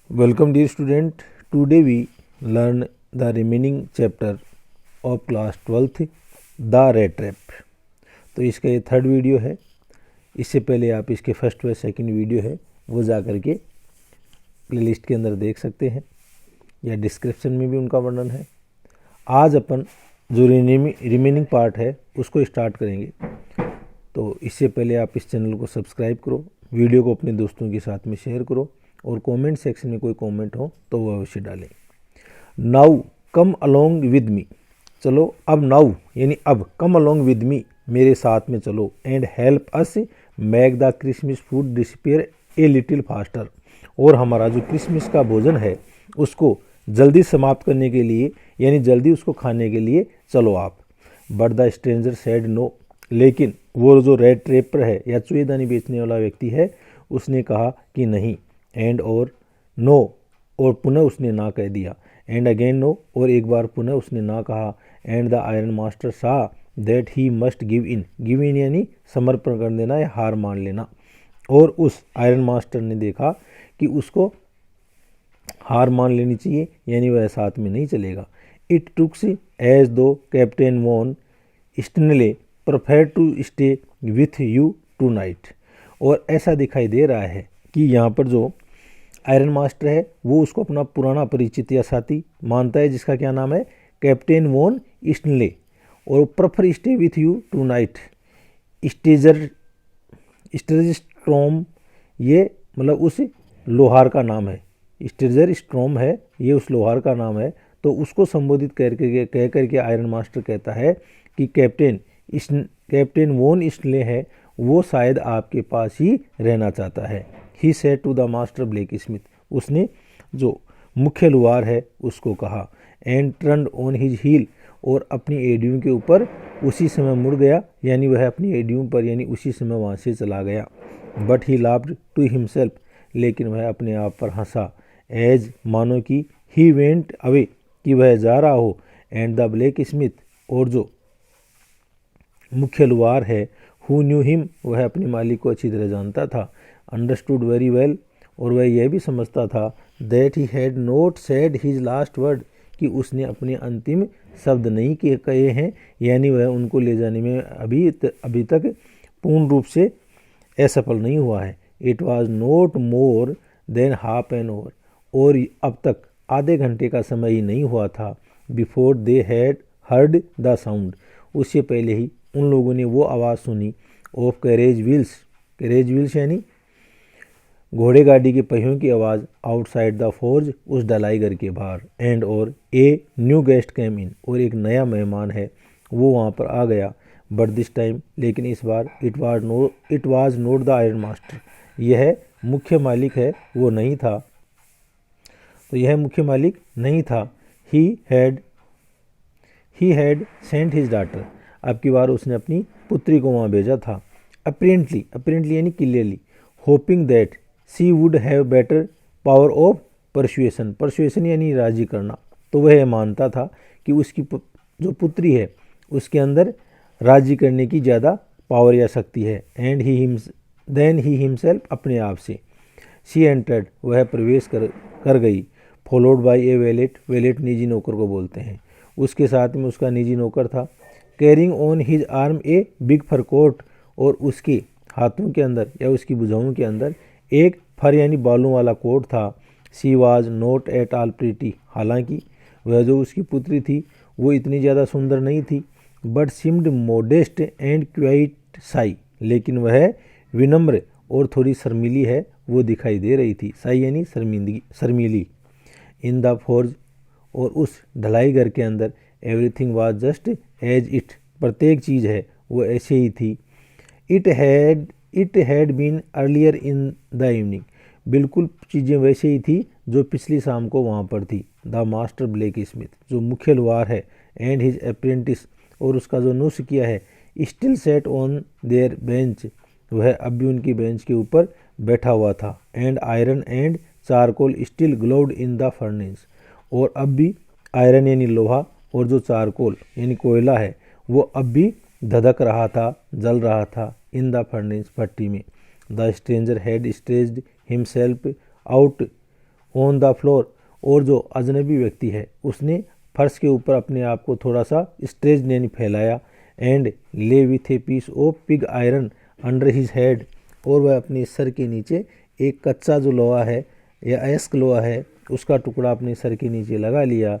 Welcome dear student. Today we learn the remaining chapter of class 12th The Rat Trap. तो इसका ये third video है। इससे पहले आप इसके फर्स्ट व सेकंड वीडियो है वो जा कर के प्लेलिस्ट के अंदर देख सकते हैं या डिस्क्रिप्शन में भी उनका वर्णन है। आज अपन जो रिमेनिंग पार्ट है उसको स्टार्ट करेंगे। तो इससे पहले आप इस चैनल को सब्सक्राइब करो, वीडियो को अपने दोस्तों के साथ में शेयर करो और कमेंट सेक्शन में कोई कमेंट हो तो वो अवश्य डालें। Now come along with me, चलो अब नाउ यानी अब कम अलोंग विद मी, मेरे साथ में चलो, and help us make the Christmas food disappear a little faster, और हमारा जो क्रिसमस का भोजन है उसको जल्दी समाप्त करने के लिए यानी जल्दी उसको खाने के लिए चलो आप। But the stranger said no, लेकिन वो जो रेड ट्रेपर है या चुएदानी बेचने वाला व्यक्ति है उसने कहा कि नहीं। एंड और नो, और पुनः उसने ना कह दिया। एंड अगेन नो, और एक बार पुनः उसने ना कहा। एंड द आयरन मास्टर सा that he must give in यानी समर्पण कर देना या हार मान लेना। और उस आयरन मास्टर ने देखा कि उसको हार मान लेनी चाहिए यानी वह साथ में नहीं चलेगा। It looks as though Captain von Stanley prefer to stay with you tonight, और ऐसा दिखाई दे रहा है कि यहाँ पर जो आयरन मास्टर है वो उसको अपना पुराना परिचित या साथी मानता है जिसका क्या नाम है, कैप्टन वॉन स्टनले, और prefer stay with you tonight. Stagerstrom ये मतलब उस लोहार का नाम है, स्टेजर स्ट्रॉम है ये उस लोहार का नाम है। तो उसको संबोधित कह करके आयरन मास्टर कहता है कि कैप्टन वॉन स्टनले है वो शायद आपके पास ही रहना चाहता है। He said to the master blacksmith, उसने जो मुख्य लुहार है उसको कहा। And turn on his heel, और अपनी एडियम के ऊपर उसी समय मुड़ गया यानी वह अपनी एडियम पर यानी उसी समय वहाँ से चला गया। But he laughed to himself, लेकिन वह अपने आप पर हंसा। एज मानो कि ही वेंट अवे कि वह जा रहा हो। एंड द ब्लैक स्मिथ, और जो मुख्य लुहार है, हु न्यू हिम, वह अपने मालिक को अच्छी तरह जानता था। अंडरस्टूड वेरी वेल, और वह यह भी समझता था that he had not said his last word, कि उसने अपने अंतिम शब्द नहीं कहे हैं यानी वह उनको ले जाने में अभी तक पूर्ण रूप से असफल नहीं हुआ है। It was not more than half an hour, और अब तक आधे घंटे का समय ही नहीं हुआ था। Before they had heard the sound, उससे पहले ही उन लोगों ने वो आवाज़ सुनी ऑफ कैरेज व्हील्स यानी घोड़े गाड़ी के पहियों की आवाज़ आउटसाइड द फोर्ज, उस ढलाई घर के बाहर। एंड और ए न्यू गेस्ट कैम इन, और एक नया मेहमान है वो वहाँ पर आ गया। बट दिस टाइम, लेकिन इस बार it was not the iron master, यह मुख्य मालिक है वो नहीं था। तो यह मुख्य मालिक नहीं था। He had sent his daughter, अब की बार उसने अपनी पुत्री को वहाँ भेजा था। अपेरेंटली यानी clearly, hoping that she would have better power of persuasion यानी राजी करना। तो वह मानता था कि उसकी जो पुत्री है उसके अंदर राजी करने की ज़्यादा पावर या शक्ति है। एंड देन ही हिमसेल्फ, अपने आप से। शी एंटर्ड, वह प्रवेश कर गई। फॉलोड बाई ए वेलेट निजी नौकर को बोलते हैं, उसके साथ में उसका निजी नौकर था। Carrying on his arm a big fur coat, और उसके हाथों के अंदर या उसकी भुजाओं के अंदर एक फर यानी बालों वाला कोट था। She was not at all pretty, हालांकि वह जो उसकी पुत्री थी वो इतनी ज़्यादा सुंदर नहीं थी। But seemed modest and quite Sai, लेकिन वह विनम्र और थोड़ी शर्मीली है वो दिखाई दे रही थी। साई यानी शर्मीली। इन द फोर्ज, और उस ढलाई घर के अंदर, everything was just as it, प्रत्येक चीज़ है वो ऐसे ही थी। It had been earlier in the evening, बिल्कुल चीज़ें वैसे ही थी जो पिछली शाम को वहाँ पर थी। द मास्टर ब्लैक स्मिथ, जो मुख्य लुहार है, एंड हिज अप्रेंटिस, और उसका जो नुस्ख किया है, still set on their bench, वह अब भी उनकी बेंच के ऊपर बैठा हुआ था। And iron and charcoal still glowed in the furnace, और अब भी आयरन यानी लोहा और जो चारकोल यानी कोयला है वो अब भी धधक रहा था, जल रहा था इन द फर्नेस, भट्टी में। The stranger had stretched himself out on the floor, और जो अजनबी व्यक्ति है उसने फर्श के ऊपर अपने आप को थोड़ा सा स्ट्रेच यानी फैलाया, and lay with a piece of pig iron under his head, और वह अपने सर के नीचे एक कच्चा जो लोहा है या अयस्क लोहा है उसका टुकड़ा अपने सर के नीचे लगा लिया,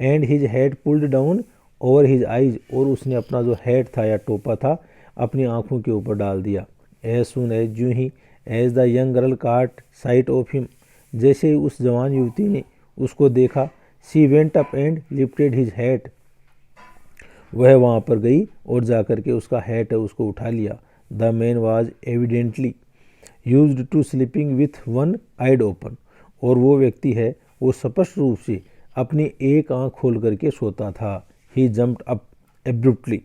and his head pulled down over his eyes, और उसने अपना जो हेड था या टोपा था अपनी आंखों के ऊपर डाल दिया। एज सुन एज जूँ ही as the young girl caught sight of him, जैसे ही उस जवान युवती ने उसको देखा, she went up and lifted his hat, वह वहाँ पर गई और जाकर के उसका हैट है उसको उठा लिया। The man was evidently used to sleeping with one eyed open, और वो व्यक्ति है वो स्पष्ट रूप से अपनी एक आंख खोल करके सोता था। ही जम्प्ड अप एब्रुप्टली,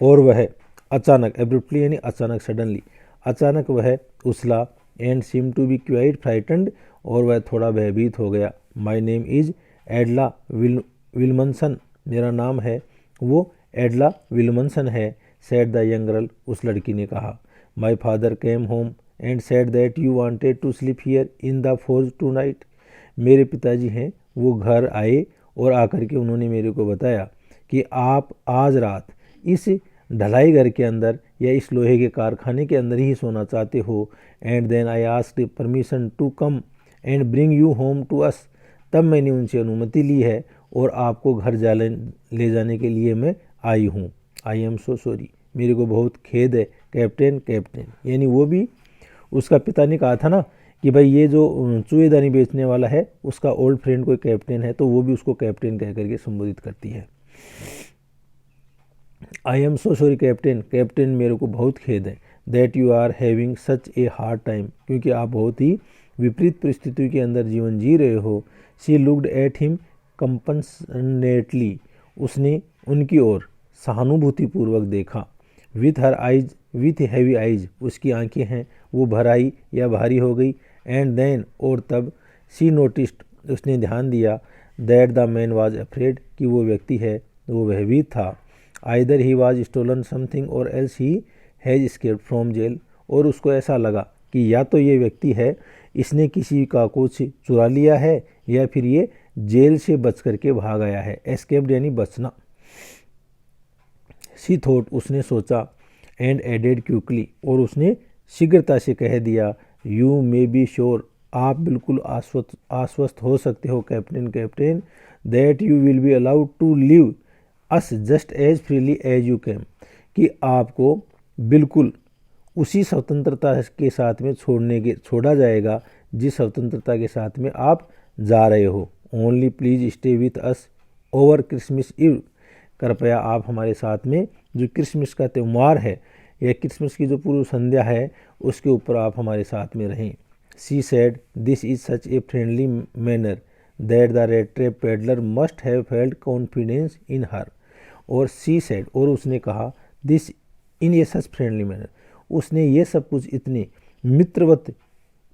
और वह अचानक, एब्रुप्टली यानी अचानक, सडनली, अचानक वह उछला, and seem to be quite frightened, और वह थोड़ा भयभीत हो गया। माई नेम इज एडला विल्मनसन, मेरा नाम है वो एडला विल्मनसन है, सेड द यंग गर्ल, उस लड़की ने कहा। My father came home and said that you wanted to sleep here in the forge tonight, मेरे पिताजी हैं वो घर आए और आकर के उन्होंने मेरे को बताया कि आप आज रात इस ढलाई घर के अंदर या इस लोहे के कारखाने के अंदर ही सोना चाहते हो। And then I asked permission to come and bring you home to us, तब मैंने उनसे अनुमति ली है और आपको घर ले जाने के लिए मैं आई हूँ। आई एम सो सॉरी, मेरे को बहुत खेद है कैप्टन, कैप्टन, यानी वो भी उसका पिता ने कहा था ना कि भाई ये जो चूहेदानी बेचने वाला है उसका ओल्ड फ्रेंड कोई कैप्टन है, तो वो भी उसको कैप्टन कह करके संबोधित करती है। I am so sorry captain, captain मेरे को बहुत खेद है, that you are having such a hard time, क्योंकि आप बहुत ही विपरीत परिस्थितियों के अंदर जीवन जी रहे हो। शी लुक्ड एट हिम कंपनसेटली, उसने उनकी ओर सहानुभूतिपूर्वक देखा। With her eyes, with heavy eyes, उसकी आंखें हैं वो भराई या भारी हो गई। एंड देन, और तब, शी नोटिस्ड, उसने ध्यान दिया, that the man was afraid, कि वो व्यक्ति है वो भयभीत था। Either he was stolen something or else he has escaped from jail, और उसको ऐसा लगा कि या तो ये व्यक्ति है इसने किसी का कुछ चुरा लिया है या फिर ये जेल से बच करके भाग आया है। एस्केप्ड यानी बचना। शी थॉट, उसने सोचा, एंड एडेड क्विकली, और उसने शीघ्रता से कह दिया, यू मे बी श्योर, आप बिल्कुल आश्वस्त हो सकते हो captain, captain, that you will be allowed to leave us just as freely as you came, कि आपको बिल्कुल उसी स्वतंत्रता के साथ में छोड़ा जाएगा जिस स्वतंत्रता के साथ में आप जा रहे हो। Only please stay with us over Christmas Eve, कृपया आप हमारे साथ में जो क्रिसमस का त्यौहार है या क्रिसमस की जो पूर्व संध्या है उसके ऊपर आप हमारे साथ में रहें। She said this is such a friendly manner that the red trap peddler must have felt confidence in her, और शी सेड, और उसने कहा, this in a such friendly manner, उसने ये सब कुछ इतने मित्रवत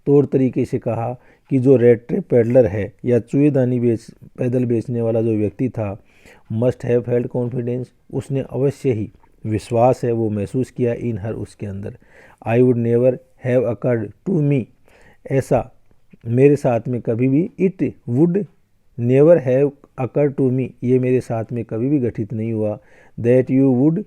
तौर तरीके से कहा कि जो रेड ट्रैप पेडलर है या चूहेदानी पैदल बेचने वाला जो व्यक्ति था, मस्ट हैव फेल्ट कॉन्फिडेंस, उसने अवश्य ही विश्वास है वो महसूस किया, इन हर, उसके अंदर। I would never have occurred to me, ऐसा मेरे साथ में कभी भी, it would never have occurred to me, ये मेरे साथ में कभी भी घटित नहीं हुआ, that you would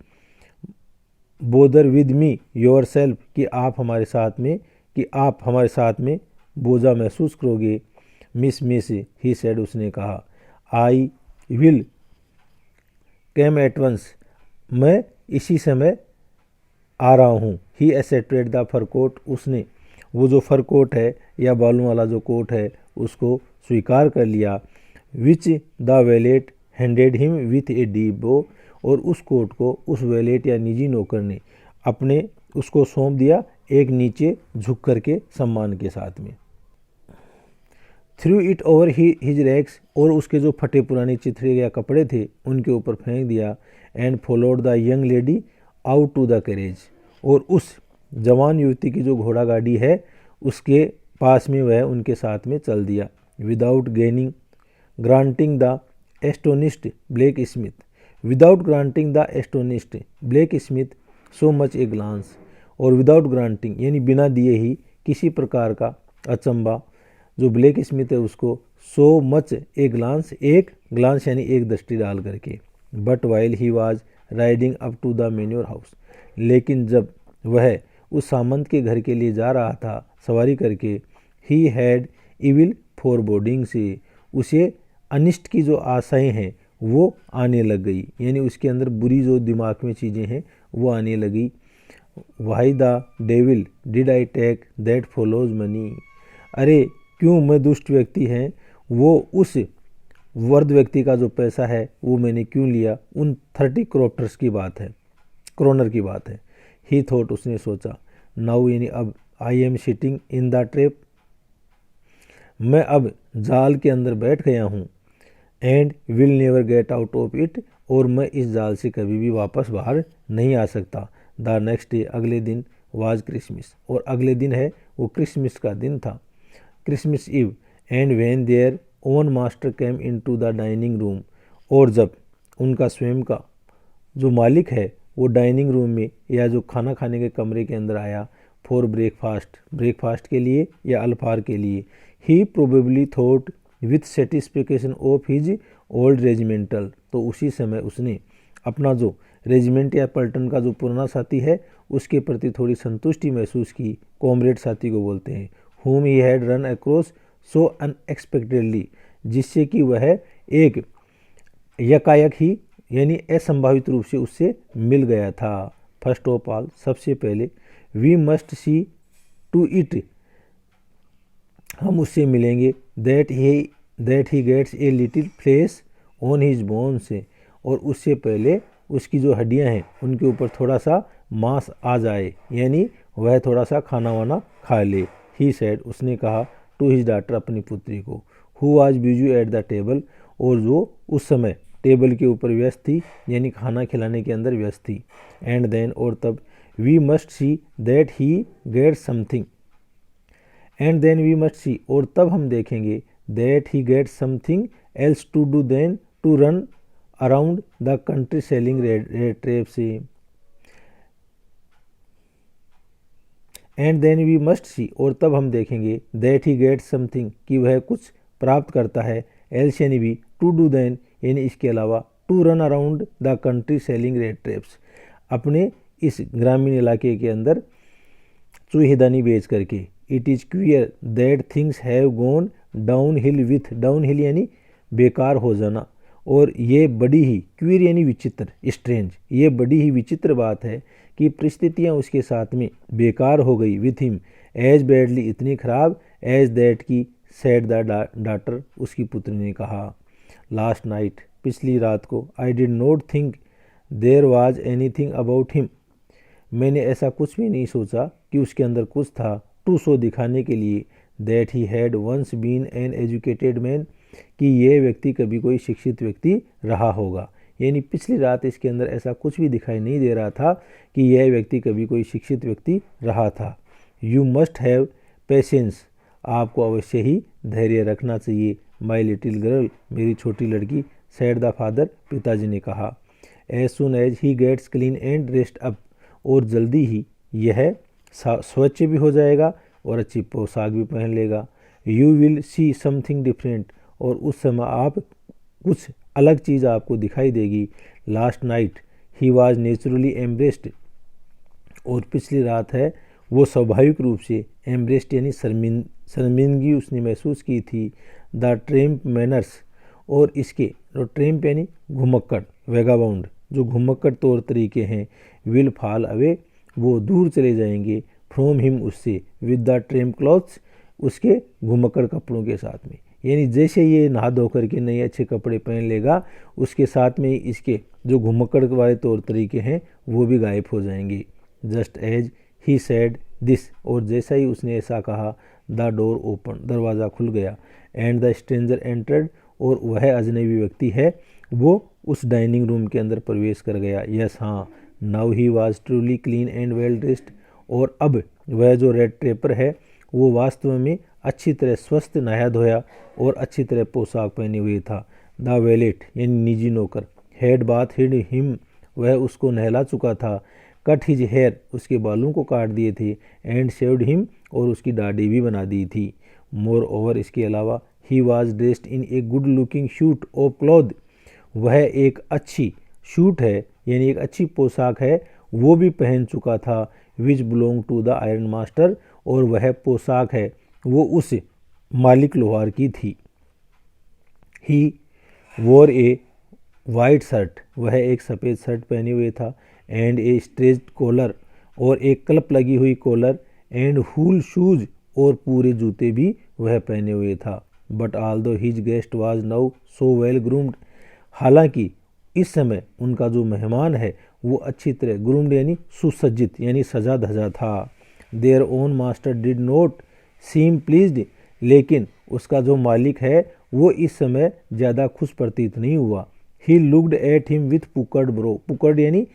bother with me yourself, कि आप हमारे साथ में बोझा महसूस करोगे। मिस ही सेड, उसने कहा, I will come at once, मैं इसी समय आ रहा हूँ। He accepted the fur coat, उसने वो जो फर कोट है या बालों वाला जो कोट है उसको स्वीकार कर लिया। Which the wallet handed him with a deep बो, और उस कोट को उस वैलेट या निजी नौकर ने अपने उसको सौंप दिया एक नीचे झुक करके सम्मान के साथ में। Threw it over his rags, और उसके जो फटे पुराने चिथड़े या कपड़े थे उनके ऊपर फेंक दिया। And followed the young lady out to the carriage, और उस जवान युवती की जो घोड़ा गाड़ी है उसके पास में वह उनके साथ में चल दिया। Without granting the astonished blacksmith, without granting the astonished blacksmith so much a glance, और विदाउट ग्रांटिंग यानी बिना दिए ही किसी प्रकार का अचंबा जो ब्लैक स्मिथ है उसको सो मच एक ग्लांस यानी एक दृष्टि डाल करके। But while he was riding up to the manor house, लेकिन जब वह उस सामंत के घर के लिए जा रहा था सवारी करके, ही हैड इविल फोरबोर्डिंग से, उसे अनिष्ट की जो आशाएं हैं वो आने लग गई, यानी उसके अंदर बुरी जो दिमाग में चीज़ें हैं वो आने लगी। Why the devil did I take that fellow's money, अरे क्यों मैं दुष्ट व्यक्ति हैं, वो उस वर्द व्यक्ति का जो पैसा है वो मैंने क्यों लिया, उन 30 क्रोनर की बात है। ही थॉट, उसने सोचा, नाउ यानी अब, I am sitting in the trap, मैं अब जाल के अंदर बैठ गया हूँ, and will never get out of it, और मैं इस जाल से कभी भी वापस बाहर नहीं आ सकता। द नेक्स्ट डे, अगले दिन, वाज क्रिसमस, और अगले दिन है वो क्रिसमस का दिन था, Christmas Eve, and when their own master came into the dining room, और जब उनका स्वयं का जो मालिक है वो डाइनिंग रूम में या जो खाना खाने के कमरे के अंदर आया, फॉर ब्रेकफास्ट के लिए या अल्फार के लिए, he probably thought with satisfaction of his old regimental, तो उसी समय उसने अपना जो रेजिमेंट या पलटन का जो पुराना साथी है उसके प्रति थोड़ी संतुष्टि महसूस की। कॉमरेड साथी को बोलते हैं, whom he had run across so unexpectedly, जिससे कि वह एक यकायक ही यानी असंभावित रूप से उससे मिल गया था। फर्स्ट ऑफ ऑल, सबसे पहले, we must see to it, हम उससे मिलेंगे, that he gets a little flesh on his bones, और उससे पहले उसकी जो हड्डियां हैं उनके ऊपर थोड़ा सा मांस आ जाए, यानी वह थोड़ा सा खाना वाना खा ले। ही सेड, उसने कहा, टू हिज डॉटर, अपनी पुत्री को, who was busy at the table, और जो उस समय टेबल के ऊपर व्यस्त थी, यानी खाना खिलाने के अंदर व्यस्त थी। एंड देन, और तब, we must see that he get something, and then we must see, और तब हम देखेंगे, that he get something else to do than to run around the country selling red trap से। And then we must see, और तब हम देखेंगे, that he get something, कि वह कुछ प्राप्त करता है, एल्स यानी भी, टू डू देन यानी इसके अलावा, to run around the country selling rat traps, अपने इस ग्रामीण इलाके के अंदर चूहेदानी बेच करके। It is clear that things have gone downhill with, downhill यानी बेकार हो जाना, और ये बड़ी ही, क्वीर यानी विचित्र, स्ट्रेंज, ये बड़ी ही विचित्र बात है कि परिस्थितियाँ उसके साथ में बेकार हो गई, विथ हिम, एज बैडली, इतनी खराब, एज दैट की, सेड द डॉटर, उसकी पुत्री ने कहा। लास्ट नाइट, पिछली रात को, I did not think there was anything about him, मैंने ऐसा कुछ भी नहीं सोचा कि उसके अंदर कुछ था, टू सो, दिखाने के लिए, that he had once been an educated man, कि यह व्यक्ति कभी कोई शिक्षित व्यक्ति रहा होगा, यानी पिछली रात इसके अंदर ऐसा कुछ भी दिखाई नहीं दे रहा था कि यह व्यक्ति कभी कोई शिक्षित व्यक्ति रहा था। यू मस्ट हैव पेशेंस, आपको अवश्य ही धैर्य रखना चाहिए, माई लिटिल गर्ल, मेरी छोटी लड़की, सेड द फादर, पिताजी ने कहा। As soon as he gets clean and dressed up, और जल्दी ही यह स्वच्छ भी हो जाएगा और अच्छी पोशाक भी पहन लेगा। You will see something different, और उस समय आप कुछ अलग चीज़ आपको दिखाई देगी। Last night he was naturally embraced, और पिछली रात है वो स्वाभाविक रूप से एम्ब्रेस्ड यानी शर्मिंदगी उसने महसूस की थी। द ट्रेम्प मैनर्स, और इसके जो ट्रेम्प यानी घुमक्कड़, वेगाबाउंड, जो घुमक्कड़ तौर तरीके हैं, विल फॉल अवे, वो दूर चले जाएंगे, फ्रॉम हिम, उससे, विद द ट्रेम्प क्लॉथ्स, उसके घुमक्कड़ कपड़ों के साथ में, यानी जैसे ये नहा धो करके नए अच्छे कपड़े पहन लेगा, उसके साथ में इसके जो घुमक्कड़ वाले तौर तरीके हैं वो भी गायब हो जाएंगे। Just as he said this, और जैसा ही उसने ऐसा कहा, द डोर ओपन, दरवाज़ा खुल गया, एंड द स्ट्रेंजर एंटर्ड, और वह अजनबी व्यक्ति है वो उस डाइनिंग रूम के अंदर प्रवेश कर गया। यस, हाँ, now he was truly clean and well dressed, और अब वह जो रेड ट्रेपर है वो वास्तव में अच्छी तरह स्वस्थ, नहाया धोया और अच्छी तरह पोशाक पहने हुए था। द वेलेट यानी निजी नौकर, हेड बाथ हिड हिम, वह उसको नहला चुका था। कट हिज हेयर, उसके बालों को काट दिए थे। एंड शेव्ड हिम, और उसकी दाढ़ी भी बना दी थी। मोर ओवर इसके अलावा he was dressed in a good looking shoot of cloth, वह एक अच्छी शूट है यानी एक अच्छी पोशाक है वो भी पहन चुका था, which belong to the iron master, और वह पोशाक है वो उस मालिक लोहार की थी। ही वोर ए वाइट शर्ट, वह एक सफ़ेद शर्ट पहने हुए था, एंड ए स्ट्रेच्ड कॉलर, और एक क्लप लगी हुई कॉलर, एंड हूल शूज, और पूरे जूते भी वह पहने हुए था। But although his guest was now so well groomed, हालांकि इस समय उनका जो मेहमान है वो अच्छी तरह ग्रूम्ड यानी सुसज्जित यानी सजा धजा था। There own master did not seem pleased, लेकिन उसका जो मालिक है वो इस समय ज़्यादा खुश प्रतीत नहीं हुआ। He looked at him with puckered brow, puckered यानी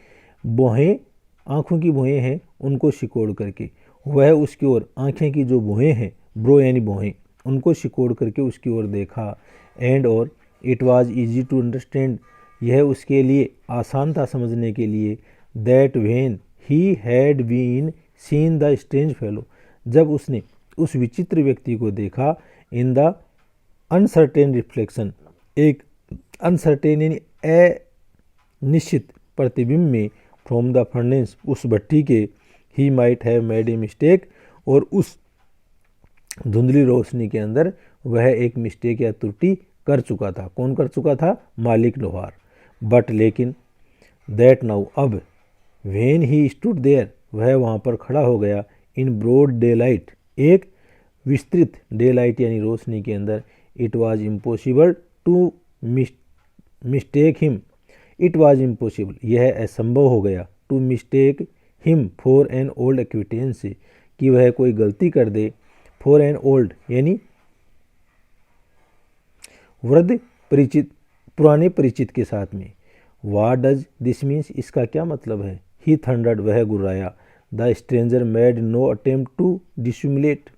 भौहें, आँखों की भौहें हैं उनको सिकोड़ करके, वह उसकी ओर आँखें की जो भौहें हैं, ब्रो यानी भौहें, उनको सिकोड़ करके उसकी ओर देखा। एंड और it was easy to understand, यह उसके लिए आसान था समझने के लिए, that when he had been seen the strange fellow, जब उसने उस विचित्र व्यक्ति को देखा, इन द अनसर्टेन रिफ्लेक्शन, एक अनसर्टेन यानी अनिश्चित प्रतिबिंब में, फ्रॉम द फर्नेस, उस भट्टी के, he might have made a mistake, और उस धुंधली रोशनी के अंदर वह एक मिस्टेक या त्रुटि कर चुका था। कौन कर चुका था? मालिक लोहार। बट लेकिन दैट नाउ, अब, व्हेन ही स्टूड देयर, वह वहाँ पर खड़ा हो गया, इन ब्रॉड डे लाइट, एक विस्तृत डे लाइट यानी रोशनी के अंदर, it was impossible to mistake him, it was impossible, यह असंभव हो गया, to mistake him for an old acquaintance, कि वह कोई गलती कर दे, फॉर एन ओल्ड यानी वृद्ध परिचित, पुराने परिचित के साथ में। व्हाट डज दिस मीन्स, इसका क्या मतलब है? ही थंडर्ड, वह गुर्राया, the stranger made no attempt to dissimulate,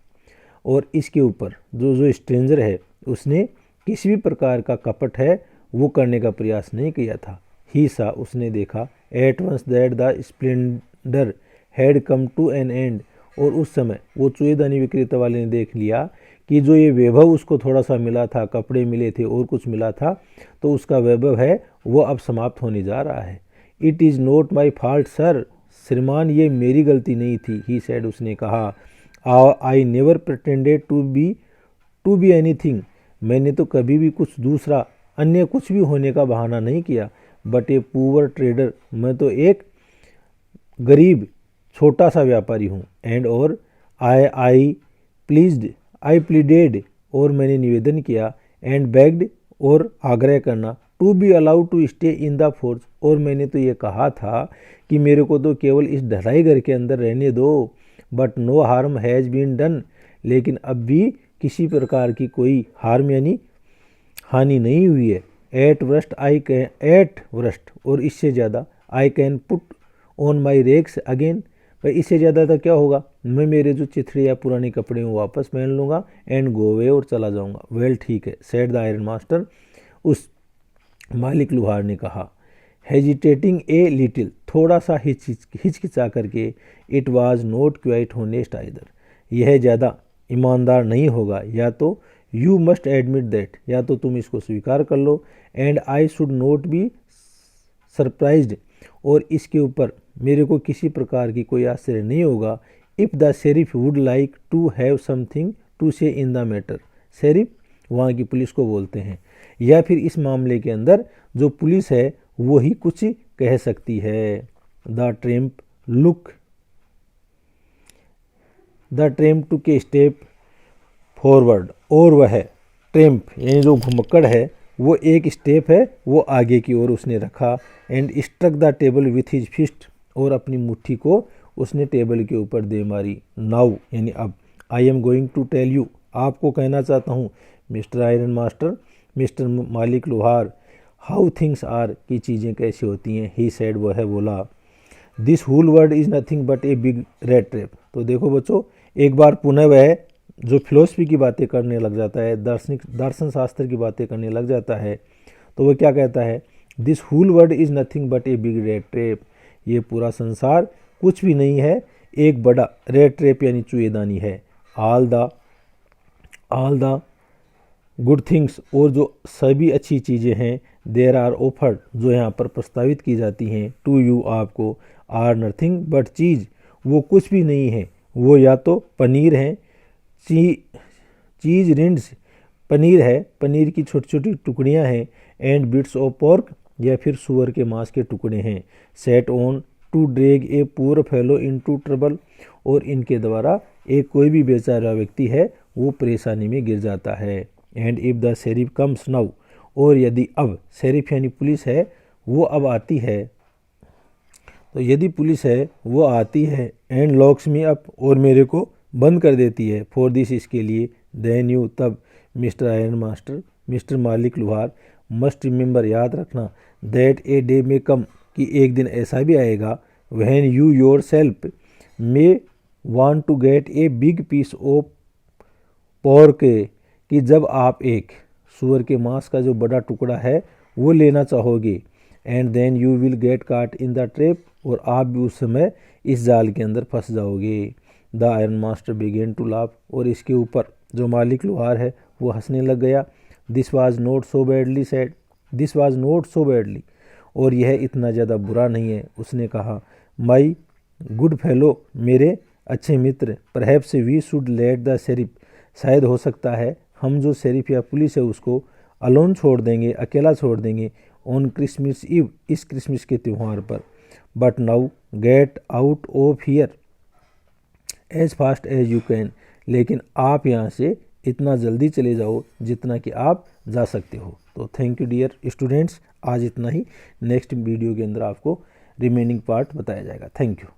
और इसके ऊपर जो स्ट्रेंजर है उसने किसी भी प्रकार का कपट है वो करने का प्रयास नहीं किया था। ही सा, उसने देखा, at once that the splendour had come to an end, और उस समय वो चूएदानी विक्रेता वाले ने देख लिया कि जो ये वैभव उसको थोड़ा सा मिला था, कपड़े मिले थे और कुछ मिला था, तो उसका वैभव है वो अब समाप्त होने जा रहा है। It is not my fault sir, श्रीमान ये मेरी गलती नहीं थी, ही सेड, उसने कहा, I never pretended to be anything, मैंने तो कभी भी कुछ दूसरा अन्य कुछ भी होने का बहाना नहीं किया, बट ए पुअर ट्रेडर, मैं तो एक गरीब छोटा सा व्यापारी हूँ, एंड और आई प्लीडेड, और मैंने निवेदन किया, एंड बेग्ड, और आग्रह करना, to be allowed to stay in the forge, और मैंने तो ये कहा था कि मेरे को तो केवल इस ढलाई घर के अंदर रहने दो, but no harm has been done, लेकिन अब भी किसी प्रकार की कोई हार्म यानी हानि नहीं हुई है। एट वर्स्ट, और इससे ज़्यादा, I can put on my rags again, भाई इससे ज़्यादा तो क्या होगा, मैं मेरे जो चिथड़े या पुराने कपड़े हैं वापस पहन लूँगा, एंड गो अवे, और चला जाऊँगा। वेल ठीक है, सेड द आयरन मास्टर, उस मालिक लोहार ने कहा, हेजिटेटिंग ए लिटिल, थोड़ा सा हिचकिचा करके, it was not quite honest either, यह ज़्यादा ईमानदार नहीं होगा, या तो यू मस्ट एडमिट दैट, या तो तुम इसको स्वीकार कर लो, and I should not be surprised, और इसके ऊपर मेरे को किसी प्रकार की कोई आश्चर्य नहीं होगा, if the sheriff would like to have something to say in the matter, sheriff वहाँ की पुलिस को बोलते हैं, या फिर इस मामले के अंदर जो पुलिस है वो ही कुछ कह सकती है। द ट्रेम्प टू के स्टेप फॉरवर्ड, और वह ट्रेम्प यानी जो घुमक्कड़ है वो एक स्टेप है वो आगे की ओर उसने रखा, and struck the table with his fist, और अपनी मुट्ठी को उसने टेबल के ऊपर दे मारी। नाउ यानी अब, I am going to tell you, आपको कहना चाहता हूँ मिस्टर आयरन मास्टर, मिस्टर मालिक लोहार, हाउ थिंग्स आर, की चीज़ें कैसे होती हैं। ही सेड, वो है बोला, this whole world is nothing but a big rat trap. तो देखो बच्चों, एक बार पुनः वह जो फिलोसफी की बातें करने लग जाता है, दर्शन शास्त्र की बातें करने लग जाता है, तो वह क्या कहता है, this whole world is nothing but a big rat trap, ये पूरा संसार कुछ भी नहीं है, एक बड़ा रेड ट्रैप यानी चूएदानी है। ऑल द गुड थिंग्स, और जो सभी अच्छी चीज़ें हैं, देर आर ऑफर्ड, जो यहाँ पर प्रस्तावित की जाती हैं, टू यू, आपको, आर नथिंग बट चीज़, वो कुछ भी नहीं है, वो या तो पनीर है, चीज़ रिंड्स, पनीर है, पनीर की छोटी छोटी टुकड़ियाँ हैं, एंड बिट्स ऑफ पोर्क, या फिर सुअर के मांस के टुकड़े हैं, set on to drag a poor fellow into trouble, और इनके द्वारा एक कोई भी बेचारा व्यक्ति है वो परेशानी में गिर जाता है। And if the sheriff comes now, और यदि अब शेरिफ यानी पुलिस है वो अब आती है, तो यदि पुलिस है वो आती है, एंड लॉक्स मी अप, और मेरे को बंद कर देती है, फॉर दिस, इसके लिए, देन यू, तब, मिस्टर आयरन मास्टर, मिस्टर मालिक लुहार, मस्ट रिमेंबर, याद रखना, दैट ए डे में कम, कि एक दिन ऐसा भी आएगा, when you yourself may want to get a big piece of pork, कि जब आप एक सूअर के मांस का जो बड़ा टुकड़ा है वो लेना चाहोगे, and then you will get caught in the trap, और आप भी उस समय इस जाल के अंदर फंस जाओगे। The iron master began to laugh, और इसके ऊपर जो मालिक लुहार है वो हंसने लग गया। This was not so badly said, this was not so badly, और यह इतना ज़्यादा बुरा नहीं है, उसने कहा, माई गुड फेलो, मेरे अच्छे मित्र, perhaps we should let the sheriff, शायद हो सकता है हम जो शेरिफ या पुलिस है उसको अलोन छोड़ देंगे, अकेला छोड़ देंगे, ऑन क्रिसमस ईव, इस क्रिसमस के त्यौहार पर, but now get out of here as fast as you can, लेकिन आप यहाँ से इतना जल्दी चले जाओ जितना कि आप जा सकते हो। तो थैंक यू डियर स्टूडेंट्स, आज इतना ही, नेक्स्ट वीडियो के अंदर आपको रिमेनिंग पार्ट बताया जाएगा। Thank you.